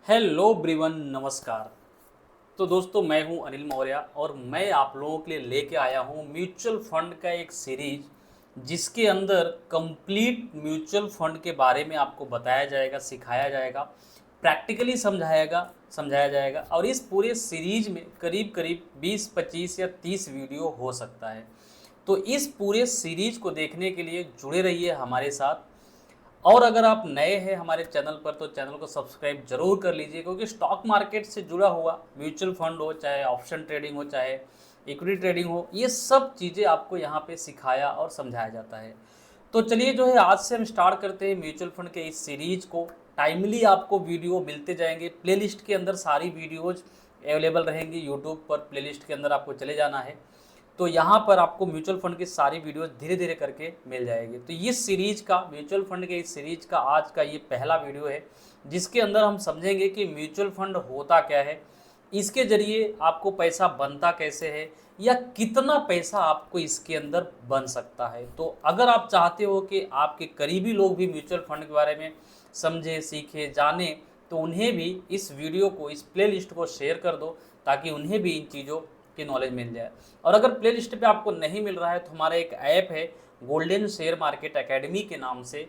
Hello everyone, नमस्कार। तो दोस्तों, मैं हूं अनिल मौर्य और मैं आप लोगों के लिए लेके आया हूं म्यूचुअल फंड का एक सीरीज जिसके अंदर कंप्लीट म्यूचुअल फंड के बारे में आपको बताया जाएगा, सिखाया जाएगा, प्रैक्टिकली समझाया जाएगा। और इस पूरे सीरीज में करीब करीब 20, 25 या 30 वीडियो हो सकता है। तो इस पूरे सीरीज को देखने के लिए जुड़े रहिए हमारे साथ। और अगर आप नए हैं हमारे चैनल पर तो चैनल को सब्सक्राइब जरूर कर लीजिए, क्योंकि स्टॉक मार्केट से जुड़ा हुआ म्यूचुअल फंड हो, चाहे ऑप्शन ट्रेडिंग हो, चाहे इक्विटी ट्रेडिंग हो, ये सब चीज़ें आपको यहाँ पे सिखाया और समझाया जाता है। तो चलिए जो है, आज से हम स्टार्ट करते हैं म्यूचुअल फंड के इस सीरीज को। टाइमली आपको वीडियो मिलते जाएंगे, प्लेलिस्ट के अंदर सारी वीडियोज अवेलेबल रहेंगी। यूट्यूब पर प्लेलिस्ट के अंदर आपको चले जाना है, तो यहाँ पर आपको म्यूचुअल फंड की सारी वीडियो धीरे धीरे करके मिल जाएगी। तो इस सीरीज का, म्यूचुअल फंड के इस सीरीज का आज का ये पहला वीडियो है, जिसके अंदर हम समझेंगे कि म्यूचुअल फंड होता क्या है, इसके जरिए आपको पैसा बनता कैसे है, या कितना पैसा आपको इसके अंदर बन सकता है। तो अगर आप चाहते हो कि आपके करीबी लोग भी म्यूचुअल फंड के बारे में समझे, सीखे, जाने, तो उन्हें भी इस वीडियो को, इस प्लेलिस्ट को शेयर कर दो, ताकि उन्हें भी इन चीज़ों की नॉलेज मिल जाए। और अगर प्ले लिस्ट पे आपको नहीं मिल रहा है तो हमारा एक ऐप है गोल्डन शेयर मार्केट एकेडमी के नाम से,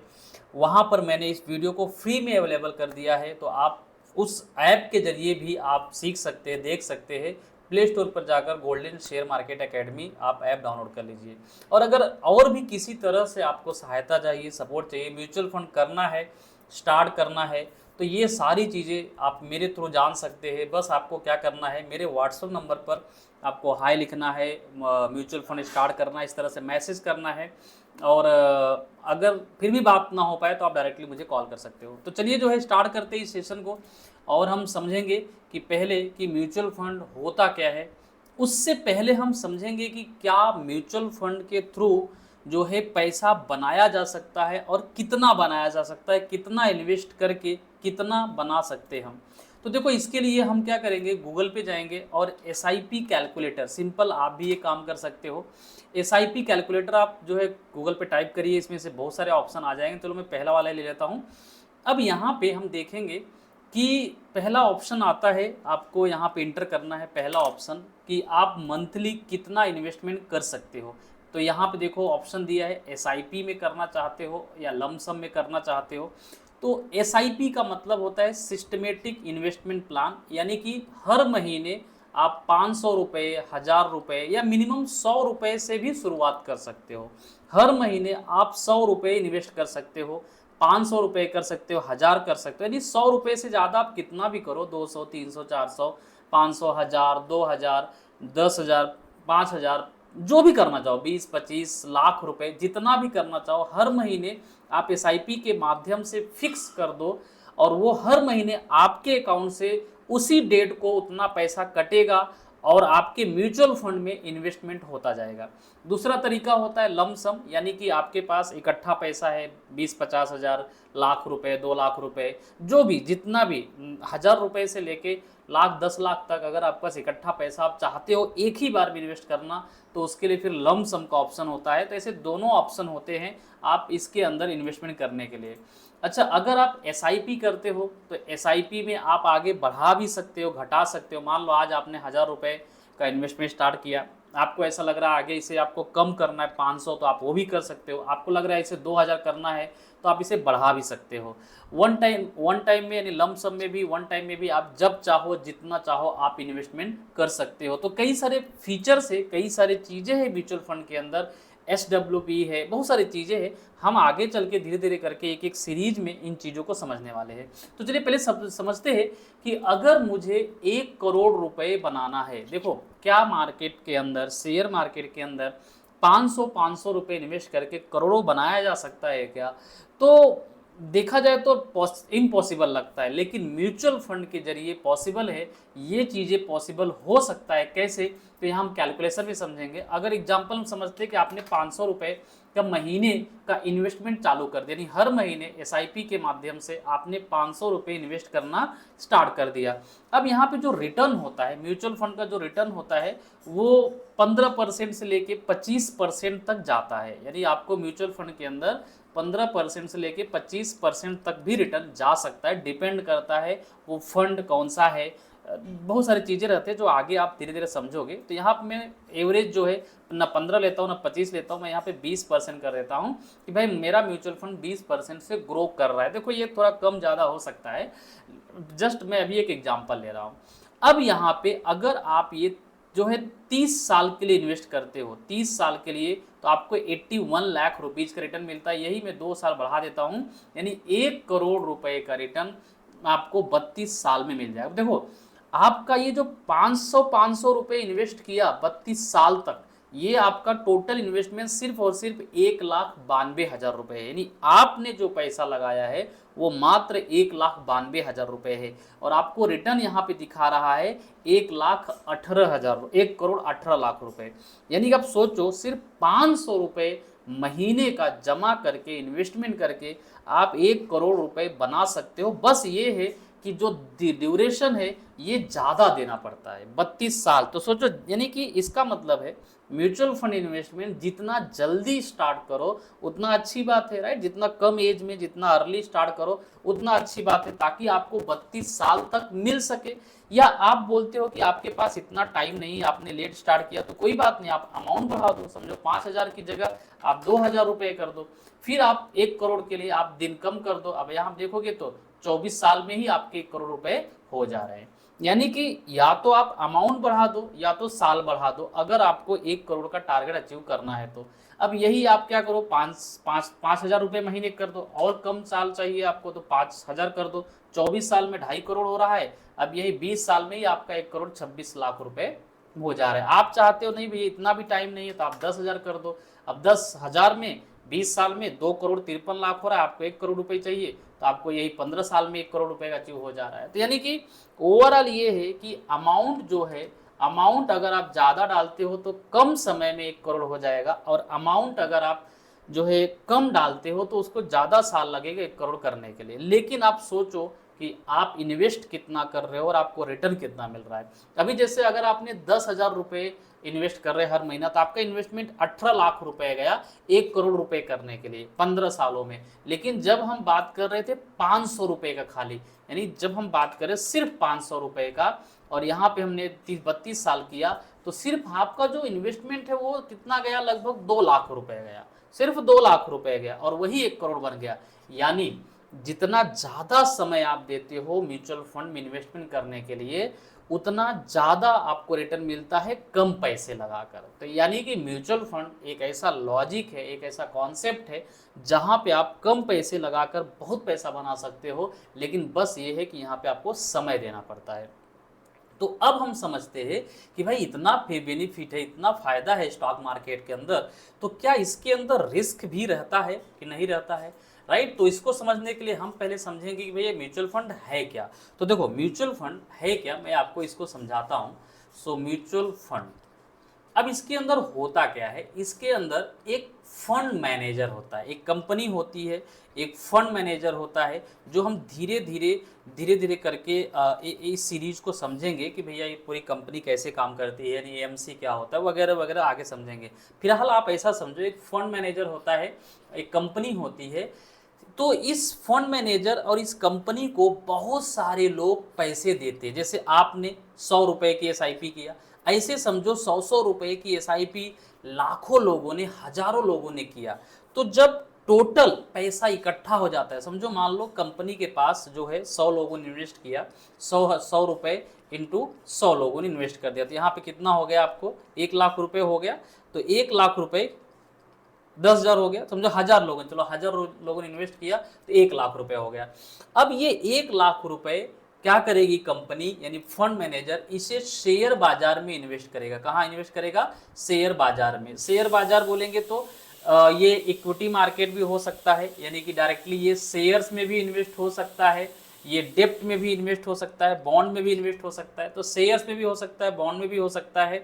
वहाँ पर मैंने इस वीडियो को फ्री में अवेलेबल कर दिया है। तो आप उस ऐप के जरिए भी आप सीख सकते हैं, देख सकते हैं। प्ले स्टोर पर जाकर गोल्डन शेयर मार्केट एकेडमी आप ऐप डाउनलोड कर लीजिए। और अगर और भी किसी तरह से आपको सहायता चाहिए, सपोर्ट चाहिए, म्यूचुअल फंड करना है, स्टार्ट करना है, तो ये सारी चीज़ें आप मेरे थ्रू जान सकते हैं। बस आपको क्या करना है, मेरे व्हाट्सएप नंबर पर आपको हाई लिखना है, म्यूचुअल फंड स्टार्ट करना है, इस तरह से मैसेज करना है। और अगर फिर भी बात ना हो पाए तो आप डायरेक्टली मुझे कॉल कर सकते हो। तो चलिए जो है, स्टार्ट करते हैं इस सेशन को। और हम समझेंगे कि पहले कि म्यूचुअल फंड होता क्या है। उससे पहले हम समझेंगे कि क्या म्यूचुअल फंड के थ्रू जो है पैसा बनाया जा सकता है, और कितना बनाया जा सकता है, कितना इन्वेस्ट करके कितना बना सकते हैं हम। तो देखो, इसके लिए हम क्या करेंगे, गूगल पे जाएंगे और एसआईपी कैलकुलेटर, सिंपल आप भी ये काम कर सकते हो। एसआईपी कैलकुलेटर आप जो है गूगल पे टाइप करिए, इसमें से बहुत सारे ऑप्शन आ जाएंगे। चलो मैं पहला वाला ले लेता हूँ। अब यहाँ पे हम देखेंगे कि पहला ऑप्शन आता है, आपको यहाँ पे इंटर करना है पहला ऑप्शन, कि आप मंथली कितना इन्वेस्टमेंट कर सकते हो। तो यहाँ पे देखो ऑप्शन दिया है, एसआईपी में करना चाहते हो या लमसम में करना चाहते हो। तो एसआईपी का मतलब होता है सिस्टमेटिक इन्वेस्टमेंट प्लान, यानी कि हर महीने आप 500 रुपये, 1000 रुपये या मिनिमम 100 रुपये से भी शुरुआत कर सकते हो। हर महीने आप 100 रुपये इन्वेस्ट कर सकते हो, 500 रुपये कर सकते हो, 1000 कर सकते हो। यानी 100 रुपये से ज़्यादा आप कितना भी करो, 200, 300, 400, 500, 1000, 2000, 10,000, 5000, जो भी करना चाहो, 20, 25 लाख रुपए, जितना भी करना चाहो, हर महीने आप एसआईपी के माध्यम से फिक्स कर दो, और वो हर महीने आपके अकाउंट से उसी डेट को उतना पैसा कटेगा और आपके म्यूचुअल फंड में इन्वेस्टमेंट होता जाएगा। दूसरा तरीका होता है लमसम, यानी कि आपके पास इकट्ठा पैसा है, 20-50 हज़ार, लाख रुपए, 2 लाख रुपए, जो भी, जितना भी, 1000 रुपये से लेके लाख, 10 लाख तक, अगर आपके पास इकट्ठा पैसा आप चाहते हो एक ही बार में इन्वेस्ट करना, तो उसके लिए फिर लमसम का ऑप्शन होता है। तो ऐसे दोनों ऑप्शन होते हैं आप इसके अंदर इन्वेस्टमेंट करने के लिए। अच्छा, अगर आप एसआईपी करते हो तो एसआईपी में आप आगे बढ़ा भी सकते हो, घटा सकते हो। मान लो आज आपने 1000 रुपये का इन्वेस्टमेंट स्टार्ट किया, आपको ऐसा लग रहा है आगे इसे आपको कम करना है 500, तो आप वो भी कर सकते हो। आपको लग रहा है इसे 2000 करना है, तो आप इसे बढ़ा भी सकते हो। वन टाइम में, यानी लम सम में भी, वन टाइम में भी आप जब चाहो, जितना चाहो आप इन्वेस्टमेंट कर सकते हो। तो कई सारे फीचर्स है, कई सारी चीज़ें हैं म्यूचुअल फंड के अंदर, SWP है, बहुत सारी चीज़ें हैं। हम आगे चल के धीरे धीरे करके एक एक सीरीज में इन चीज़ों को समझने वाले हैं। तो चलिए पहले समझते हैं कि अगर मुझे 1 करोड़ रुपए बनाना है, देखो क्या मार्केट के अंदर, शेयर मार्केट के अंदर 500 रुपये इन्वेस्ट करके करोड़ों बनाया जा सकता है क्या? तो देखा जाए तो इम्पॉसिबल लगता है, लेकिन म्यूचुअल फंड के जरिए पॉसिबल है। ये चीज़ें पॉसिबल हो सकता है कैसे, तो यहाँ हम कैलकुलेशन भी समझेंगे। अगर एग्जांपल हम समझते हैं कि आपने 500 रुपये का महीने का इन्वेस्टमेंट चालू कर दिया, यानी हर महीने एसआईपी के माध्यम से आपने 500 रुपये इन्वेस्ट करना स्टार्ट कर दिया। अब यहाँ पे जो रिटर्न होता है, म्यूचुअल फंड का जो रिटर्न होता है, वो 15% से लेके 25% तक जाता है। यानी आपको म्यूचुअल फंड के अंदर 15% से लेके 25% तक भी रिटर्न जा सकता है, डिपेंड करता है वो फंड कौन सा है। बहुत सारी चीज़ें रहते हैं जो आगे आप धीरे धीरे समझोगे। तो यहाँ पे मैं एवरेज जो है ना 15 लेता हूँ ना 25 लेता हूँ, मैं यहाँ पे 20% कर देता हूँ कि भाई मेरा म्यूचुअल फंड 20% से ग्रो कर रहा है। देखो ये थोड़ा कम ज़्यादा हो सकता है, जस्ट मैं अभी एक एग्जांपल ले रहा हूँ। अब यहाँ पे अगर आप ये जो है 30 साल के लिए इन्वेस्ट करते हो, 30 साल के लिए, तो आपको 81 लाख रुपीज़ का रिटर्न मिलता है। यही मैं 2 साल बढ़ा देता हूँ, यानी 1 करोड़ रुपए का रिटर्न आपको 32 साल में मिल जाएगा। देखो आपका ये जो 500 रुपए इन्वेस्ट किया 32 साल तक, ये आपका टोटल इन्वेस्टमेंट सिर्फ और सिर्फ 1,92,000 रुपए है। यानी आपने जो पैसा लगाया है वो मात्र 1,92,000 रुपए है, और आपको रिटर्न यहाँ पे दिखा रहा है 1,18,000, 1,18,00,000 रुपए। यानी कि आप सोचो सिर्फ 500 रुपए महीने का जमा करके, इन्वेस्टमेंट करके आप 1 करोड़ रुपए बना सकते हो। बस ये है कि जो ड्यूरेशन है ये ज़्यादा देना पड़ता है, 32 साल। तो सोचो, यानी कि इसका मतलब है म्यूचुअल फंड इन्वेस्टमेंट जितना जल्दी स्टार्ट करो उतना अच्छी बात है, राइट। जितना कम एज में, जितना अर्ली स्टार्ट करो उतना अच्छी बात है, ताकि आपको 32 साल तक मिल सके। या आप बोलते हो कि आपके पास इतना टाइम नहीं है, आपने लेट स्टार्ट किया, तो कोई बात नहीं, आप अमाउंट बढ़ा दो। समझो 5,000 की जगह आप 2,000 रुपये कर दो, फिर आप 1 करोड़ के लिए आप दिन कम कर दो। अब यहाँ देखोगे तो 24 साल में ही आपके 1 करोड़ रुपए हो जा रहे हैं। यानी कि या तो आप अमाउंट बढ़ा दो या तो साल बढ़ा दो, अगर आपको 1 करोड़ का टारगेट अचीव करना है तो। अब यही आप क्या करो, 5,000 रुपये महीने कर दो, और कम साल चाहिए आपको तो 5,000 कर दो। 24 साल में 2.5 करोड़ हो रहा है। अब यही 20 साल में ही आपका 1,26,00,000 रुपए हो जा रहा है। आप चाहते हो नहीं भैया इतना भी टाइम नहीं है, तो आप 10,000 कर दो। अब 10,000 में 20 साल में 2,53,00,000 हो रहा है, आपको 1 करोड़ रुपए चाहिए, तो आपको यही 15 साल में 1 करोड़ रुपए का अचीव हो जा रहा है। तो यानी कि ओवरऑल ये है कि अमाउंट जो है, अमाउंट अगर आप ज़्यादा डालते हो तो कम समय में 1 करोड़ हो जाएगा, और अमाउंट अगर आप जो है कम डालते हो तो उसको ज़्यादा साल लगेगा 1 करोड़ करने के लिए। लेकिन आप सोचो कि आप इन्वेस्ट कितना कर रहे हो और आपको रिटर्न कितना मिल रहा है। अभी जैसे अगर आपने 10,000 रुपये इन्वेस्ट कर रहे हर महीना, तो आपका इन्वेस्टमेंट 18 लाख रुपए गया 1 करोड़ रुपए करने के लिए 15 सालों में। लेकिन जब हम बात कर रहे थे 500 रुपए का खाली, यानी जब हम बात करें सिर्फ 500 रुपए का, और यहाँ पे हमने 32 साल किया, तो सिर्फ आपका जो इन्वेस्टमेंट है वो कितना गया, लगभग 2 लाख रुपए गया, सिर्फ 2 लाख रुपए गया, और वही 1 करोड़ बन गया। यानी जितना ज़्यादा समय आप देते हो म्यूचुअल फंड में इन्वेस्टमेंट करने के लिए, उतना ज़्यादा आपको रिटर्न मिलता है कम पैसे लगाकर। तो यानी कि म्यूचुअल फंड एक ऐसा लॉजिक है, एक ऐसा कॉन्सेप्ट है जहाँ पे आप कम पैसे लगाकर बहुत पैसा बना सकते हो, लेकिन बस ये है कि यहाँ पे आपको समय देना पड़ता है। तो अब हम समझते हैं कि भाई इतना बेनिफिट है, इतना फ़ायदा है स्टॉक मार्केट के अंदर, तो क्या इसके अंदर रिस्क भी रहता है कि नहीं रहता है, राइट। तो इसको समझने के लिए हम पहले समझेंगे कि भैया म्यूचुअल फंड है क्या। तो देखो म्यूचुअल फंड है क्या, मैं आपको इसको समझाता हूँ। सो म्यूचुअल फंड, अब इसके अंदर होता क्या है, इसके अंदर एक फंड मैनेजर होता है, एक कंपनी होती है, एक फंड मैनेजर होता है, जो हम धीरे धीरे करके इस सीरीज को समझेंगे कि भैया ये पूरी कंपनी कैसे काम करती है, यानी एएमसी क्या होता है, वगैरह वगैरह आगे समझेंगे। फिलहाल आप ऐसा समझो, एक फंड मैनेजर होता है, एक कंपनी होती है। तो इस फंड मैनेजर और इस कंपनी को बहुत सारे लोग पैसे देते हैं। जैसे आपने 100 रुपये की एसआईपी किया, ऐसे समझो 100 रुपये की एसआईपी लाखों लोगों ने, हजारों लोगों ने किया। तो जब टोटल पैसा इकट्ठा हो जाता है, समझो मान लो कंपनी के पास जो है 100 लोगों ने इन्वेस्ट किया, 100 रुपये इंटू 100 लोगों ने इन्वेस्ट कर दिया, तो यहाँ पे कितना हो गया, आपको 1 लाख रुपए हो गया। तो 1 लाख रुपए 10,000 हो गया, समझो 1,000 लोगों, चलो 1,000 लोगों ने इन्वेस्ट किया तो 1 लाख रुपए हो गया। अब ये 1 लाख रुपए क्या करेगी कंपनी, यानी फंड मैनेजर, इसे शेयर बाजार में इन्वेस्ट करेगा। कहाँ इन्वेस्ट करेगा, शेयर बाजार में। शेयर बाजार बोलेंगे तो ये इक्विटी मार्केट भी हो सकता है, यानी कि डायरेक्टली ये शेयर्स में भी इन्वेस्ट हो सकता है, ये डेप्ट में भी इन्वेस्ट हो सकता है, बॉन्ड में भी इन्वेस्ट हो सकता है। तो शेयर्स में भी हो सकता है, बॉन्ड में भी हो सकता है।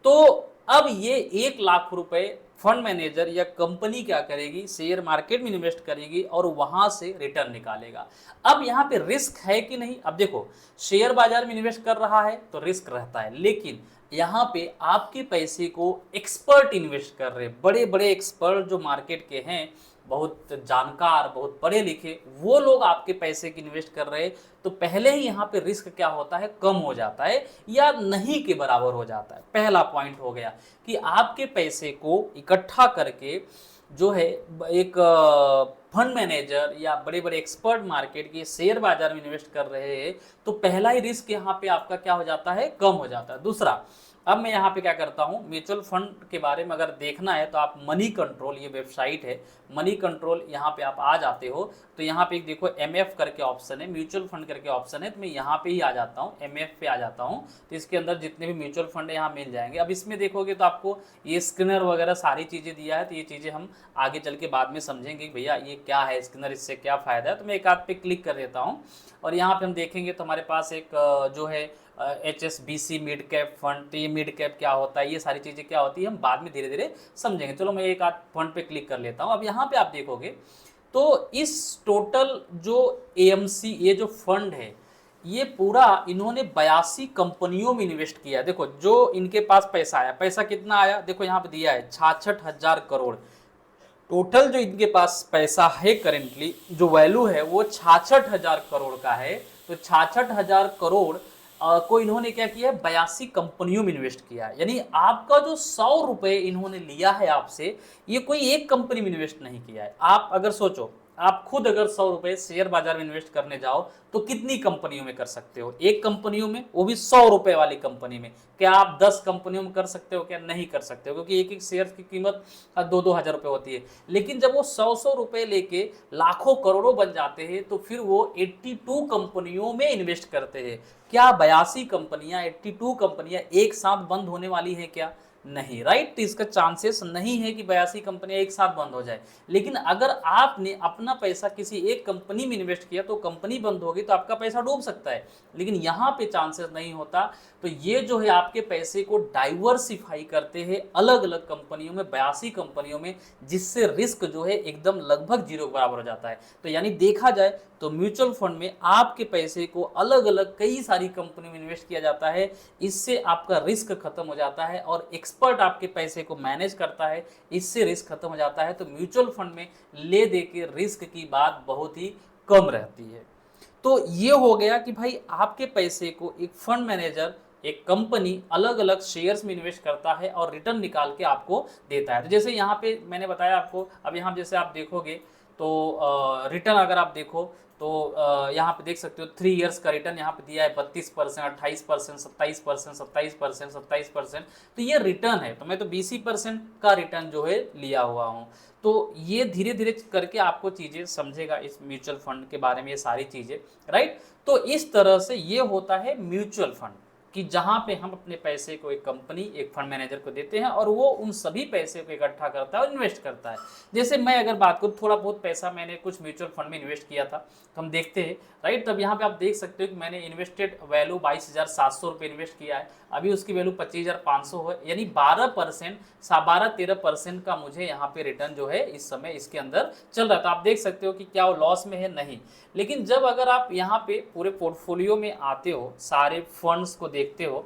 तो अब ये 1 लाख रुपए फंड मैनेजर या कंपनी क्या करेगी, शेयर मार्केट में इन्वेस्ट करेगी और वहां से रिटर्न निकालेगा। अब यहाँ पे रिस्क है कि नहीं, अब देखो शेयर बाजार में इन्वेस्ट कर रहा है तो रिस्क रहता है, लेकिन यहाँ पे आपके पैसे को एक्सपर्ट इन्वेस्ट कर रहे हैं, बड़े बड़े एक्सपर्ट जो मार्केट के हैं बहुत जानकार, बहुत पढ़े लिखे, वो लोग आपके पैसे की इन्वेस्ट कर रहे हैं, तो पहले ही यहाँ पे रिस्क क्या होता है, कम हो जाता है या नहीं के बराबर हो जाता है। पहला पॉइंट हो गया कि आपके पैसे को इकट्ठा करके जो है एक फंड मैनेजर या बड़े बड़े एक्सपर्ट मार्केट के शेयर बाजार में इन्वेस्ट कर रहे हैं, तो पहला ही रिस्क यहाँ पे आपका क्या हो जाता है, कम हो जाता है। दूसरा, अब मैं यहाँ पे क्या करता हूँ, म्यूचुअल फंड के बारे में अगर देखना है तो आप मनी कंट्रोल, ये वेबसाइट है मनी कंट्रोल, यहाँ पे आप आ जाते हो तो यहाँ पे एक देखो MF करके ऑप्शन है, म्यूचुअल फंड करके ऑप्शन है, तो मैं यहाँ पे ही आ जाता हूँ, MF पे आ जाता हूँ। तो इसके अंदर जितने भी म्यूचुअल फंड है यहाँ मिल जाएंगे। अब इसमें देखोगे तो आपको ये स्कैनर वगैरह सारी चीज़ें दिया है, तो ये चीज़ें हम आगे चल के बाद में समझेंगे कि भैया ये क्या है स्कैनर, इससे क्या फ़ायदा है। तो मैं एक आध पे क्लिक कर देता हूँ और यहाँ पे हम देखेंगे तो हमारे पास एक जो है HSBC मिड कैप फंड, तो ये मिड कैप क्या होता है, ये सारी चीज़ें क्या होती है हम बाद में धीरे धीरे समझेंगे। चलो मैं एक आध फंड पे क्लिक कर लेता हूँ। अब यहाँ पे आप देखोगे तो इस टोटल जो AMC ये जो फंड है, ये पूरा इन्होंने 82 कंपनियों में इन्वेस्ट किया है। देखो जो इनके पास पैसा आया, पैसा कितना आया, देखो यहाँ पे दिया है 66,000 करोड़। टोटल जो इनके पास पैसा है करेंटली जो वैल्यू है वो 66,000 करोड़ का है। तो 66,000 करोड़ को इन्होंने क्या किया है, 82 कंपनियों में इन्वेस्ट किया है। यानी आपका जो 100 रुपए इन्होंने लिया है आपसे, ये कोई एक कंपनी में इन्वेस्ट नहीं किया है। आप अगर सोचो, आप खुद अगर 100 रुपए शेयर बाजार में इन्वेस्ट करने जाओ तो कितनी कंपनियों में कर सकते हो, एक कंपनियों में, वो भी 100 रुपए वाली कंपनी में। क्या आप 10 कंपनियों में कर सकते हो, क्या नहीं कर सकते हो, क्योंकि एक एक शेयर की कीमत 2-2 हज़ार रुपए होती है। लेकिन जब वो 100-100 रुपए लेके लाखों करोड़ों बन जाते हैं तो फिर वो 82 कंपनियों में इन्वेस्ट करते हैं। क्या 82 कंपनियां, 82 कंपनियां एक साथ बंद होने वाली है क्या, नहीं, राइट। तो इसका चांसेस नहीं है कि 82 कंपनियां एक साथ बंद हो जाए। लेकिन अगर आपने अपना पैसा किसी एक कंपनी में इन्वेस्ट किया तो कंपनी बंद होगी तो आपका पैसा डूब सकता है, लेकिन यहाँ पे चांसेस नहीं होता। तो ये जो है आपके पैसे को डाइवर्सिफाई करते हैं अलग अलग कंपनियों में, 82 कंपनियों में, जिससे रिस्क जो है एकदम लगभग जीरो के बराबर हो जाता है। तो यानी देखा जाए तो म्यूचुअल फंड में आपके पैसे को अलग अलग कई सारी कंपनियों में इन्वेस्ट किया जाता है, इससे आपका रिस्क खत्म हो जाता है और एक्सपर्ट आपके पैसे को मैनेज करता है, इससे रिस्क खत्म हो जाता है। तो म्यूचुअल फंड में ले दे के रिस्क की बात बहुत ही कम रहती है। तो ये हो गया कि भाई आपके पैसे को एक फंड मैनेजर, एक कंपनी अलग अलग शेयर्स में इन्वेस्ट करता है और रिटर्न निकाल के आपको देता है। तो जैसे यहाँ पे मैंने बताया आपको, अब यहाँ जैसे आप देखोगे तो रिटर्न अगर आप देखो तो यहाँ पे देख सकते हो 3 इयर्स का रिटर्न यहाँ पे दिया है 32%, 28%, 27%, 27%, 27%। तो ये रिटर्न है, तो मैं तो 20% का रिटर्न जो है लिया हुआ हूँ। तो ये धीरे धीरे करके आपको चीज़ें समझेगा इस म्यूचुअल फंड के बारे में, ये सारी चीज़ें, राइट। तो इस तरह से ये होता है म्यूचुअल फंड, कि जहाँ पे हम अपने पैसे को एक कंपनी, एक फंड मैनेजर को देते हैं और वो उन सभी पैसे को इकट्ठा करता है और इन्वेस्ट करता है। जैसे मैं अगर बात करूँ, थोड़ा बहुत पैसा मैंने कुछ म्यूचुअल फंड में इन्वेस्ट किया था, तो हम देखते हैं, राइट। तब यहाँ पे आप देख सकते हो कि मैंने इन्वेस्टेड वैल्यू 22,700 रुपये इन्वेस्ट किया है, अभी उसकी वैल्यू 25,500 है, यानी 12%, 12-13% का मुझे यहाँ पे रिटर्न जो है इस समय इसके अंदर चल रहा था। आप देख सकते हो कि क्या वो लॉस में है, नहीं। लेकिन जब अगर आप यहाँ पे पूरे पोर्टफोलियो में आते हो, सारे फंड्स को देखते हो,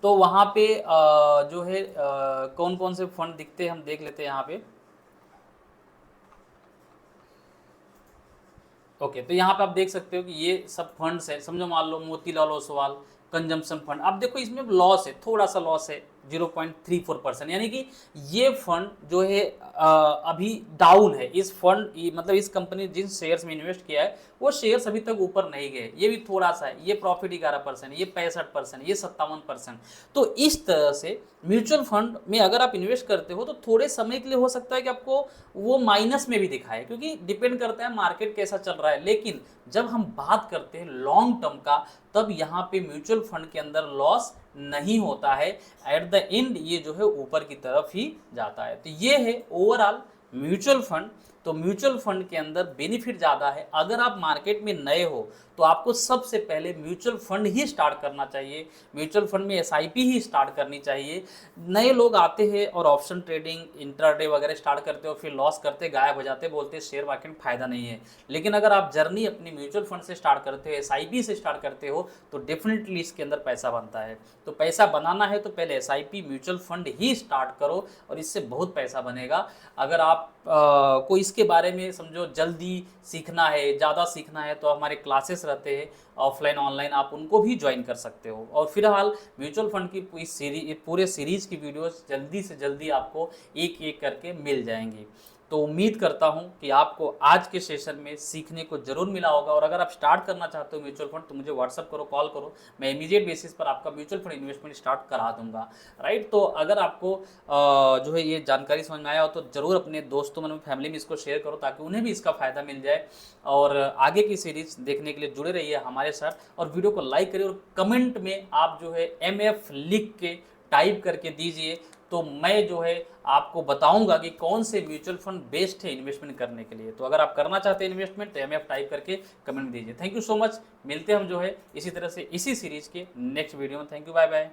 तो वहाँ पे जो है कौन कौन से फंड दिखते हैं हम देख लेते हैं यहाँ पे। ओके, तो यहाँ पे आप देख सकते हो कि ये सब फंड्स है, समझो मान लो मोतीलाल ओसवाल कंजम्पशन फंड। अब देखो इसमें लॉस है, थोड़ा सा लॉस है 0.34%, यानी कि ये फंड जो है अभी डाउन है। इस फंड मतलब इस कंपनी जिन शेयर्स में इन्वेस्ट किया है वो शेयर्स अभी तक ऊपर नहीं गए, ये भी थोड़ा सा है। ये प्रॉफिट 11%, ये 65%, ये 57%। तो इस तरह से म्यूचुअल फंड में अगर आप इन्वेस्ट करते हो तो थोड़े समय के लिए हो सकता है कि आपको वो माइनस में भी दिखाए, क्योंकि डिपेंड करता है मार्केट कैसा चल रहा है। लेकिन जब हम बात करते हैं लॉन्ग टर्म का, तब यहाँ पे म्यूचुअल फंड के अंदर लॉस नहीं होता है। एट द एंड ये जो है ऊपर की तरफ ही जाता है। तो ये है ओवरऑल म्यूचुअल फंड। तो तो म्यूचुअल फंड के अंदर बेनिफिट ज़्यादा है। अगर आप मार्केट में नए हो तो आपको सबसे पहले म्यूचुअल फंड ही स्टार्ट करना चाहिए, म्यूचुअल फंड में एसआईपी ही स्टार्ट करनी चाहिए। नए लोग आते हैं और ऑप्शन ट्रेडिंग इंट्राडे वगैरह स्टार्ट करते हो, फिर लॉस करते गायब हो जाते, बोलते शेयर मार्केट में फायदा नहीं है। लेकिन अगर आप जर्नी अपनी म्यूचुअल फंड से स्टार्ट करते हो, एसआईपी से स्टार्ट करते हो, तो डेफिनेटली इसके अंदर पैसा बनता है। तो पैसा बनाना है तो पहले एसआईपी म्यूचुअल फंड ही स्टार्ट करो और इससे बहुत पैसा बनेगा। अगर आप को इसके बारे में समझो जल्दी सीखना है, ज़्यादा सीखना है, तो हमारे क्लासेस रहते हैं ऑफलाइन ऑनलाइन, आप उनको भी ज्वाइन कर सकते हो। और फिलहाल म्यूचुअल फंड की इस पूरे सीरीज़ की वीडियोस जल्दी से जल्दी आपको एक एक करके मिल जाएंगी। तो उम्मीद करता हूं कि आपको आज के सेशन में सीखने को जरूर मिला होगा। और अगर आप स्टार्ट करना चाहते हो म्यूचुअल फंड तो मुझे व्हाट्सअप करो, कॉल करो, मैं इमीडिएट बेसिस पर आपका म्यूचुअल फंड इन्वेस्टमेंट स्टार्ट करा दूंगा। राइट, तो अगर आपको जो है ये जानकारी समझ में आया हो तो ज़रूर अपने दोस्तों में, फैमिली में इसको शेयर करो ताकि उन्हें भी इसका फ़ायदा मिल जाए। और आगे की सीरीज देखने के लिए जुड़े रहिए हमारे साथ और वीडियो को लाइक करिए और कमेंट में आप जो है MF लिख के टाइप करके दीजिए, तो मैं जो है आपको बताऊंगा कि कौन से म्यूचुअल फंड बेस्ट है इन्वेस्टमेंट करने के लिए। तो अगर आप करना चाहते हैं इन्वेस्टमेंट तो MF टाइप करके कमेंट दीजिए। थैंक यू सो मच, मिलते हैं हम जो है इसी तरह से इसी सीरीज के नेक्स्ट वीडियो में। Thank you, bye bye.